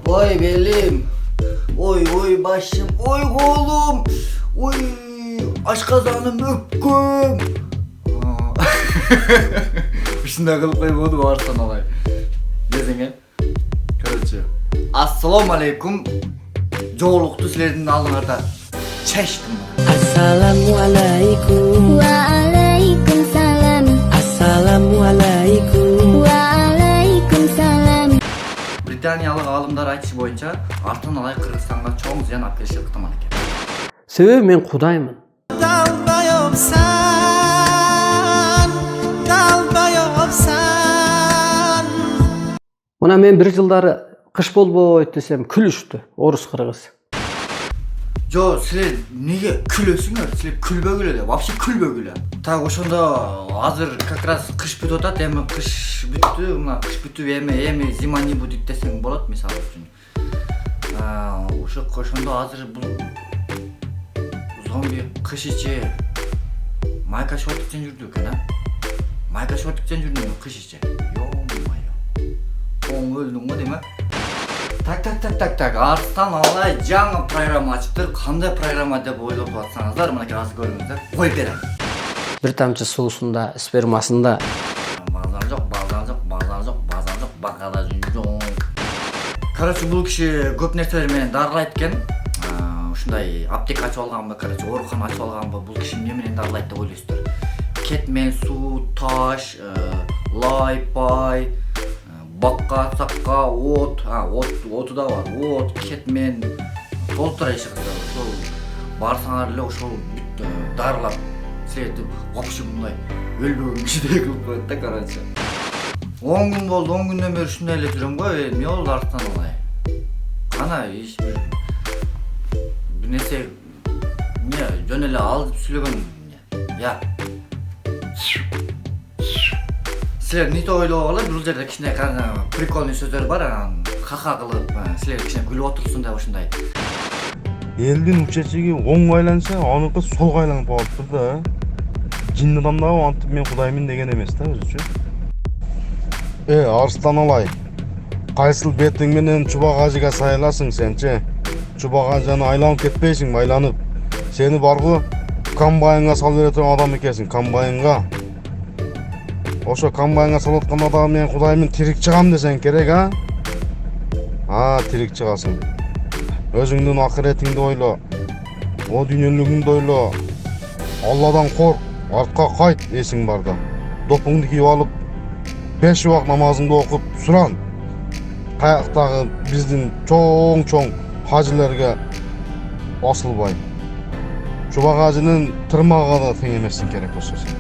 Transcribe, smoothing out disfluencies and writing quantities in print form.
Oy belim. Oy başım. Oy kolum. Oy aşkazanım öpküm. Ушундай кылып койбоду барсан алай. Десеңе. Короче. Ассаламу алейкум. Жоолукту силердин алдыңарда чечтим. Assalamu alaikum. Waalaikum salam. Assalamu alaikum. Waalaikum salam. Британиялык аалымдар айтышы боюнча артынан алай Кыргызстанга чоң зыян алып келиши ыктымал экен. Себеби мен Кудаймын. Мына мен бир жылдары кыш болбойт десем күлүштү орус кыргыз. Жо, силер неге күлөсүңөр? Силер күлбөгүлө эле, вообще күлбөгүлө. Так ошондо азыр как раз кыш бүтүп атат, эми кыш бүттү, мына кыш бүтүп эми зима не будет десең болот, мисалы үчүн. Ошондо азыр бул зомби кыш ичи майка шортукчен жүрдү экен, Майка шортукчен жүрдүм кыш ичи. Оң өлдүң го дейм, Так. Арстан алай жаңы программа ачыптыр. Кандай программа деп ойлоп атсаңыздар, мынакей азыр көрүңүздөр. Кой берем. Бир тамчы суусунда, спермасында. Базар жок, бакада жок. Короче, бул киши көп нерселер менен дарылайт экен. Ушундай аптека ачып алганбы, короче, оорукана ачып алганбы, бул киши эмне менен дарылайт деп ойлойсуздар. Кетмен, суу, таш, лай, пай, бакка, сакка, оту да бар. От, кетмен, толтура ишигиздер. Ошол барсаңар эле ошол бүт дарылап силерди вообще мындай өлбөгөн кишидей кылып коет да, короче. 10 күн болду, 10 күндөн бери ушундай эле жүрөм го, эмне болду арттан алай? Кана иш бир нерсе жөн эле алып сүйлөгөн. Я. Силер не то ойлогола, бул жерде кичине прикольный сөздөр бар, ха-ха кылып, силер кичине күлүп отурсун деп ушундай. Элдин учачыгы оң байланса, аныкы сол айланып калыптыр да. Жин адамдагы антип мен Кудаймын деген эмес да өзүчө. Арстан алай. Кайсыл бетиң менен чубак ажыга сайыласың сенчи? Чубак ажаны айланып кетпейсиңби, айланып? Сени баргы комбайнга салып бере турган адам экенсиң, комбайнга. Ошо комбайнга салып аткан адам мен Кудаймын тирик чыгам десең керек, тирик чыгасың. Өзүңдүн акыретиңди ойло. О дүйнөлүгүңдү ойло. Алладан корк, артка кайт эсиң барда. Допуңду кийип алып 5 убак намазыңды окуп суран. Каяктагы биздин чоң хажыларга асылбай. Чубак ажынын тырмагы да тең эмесиң керек болсо сен.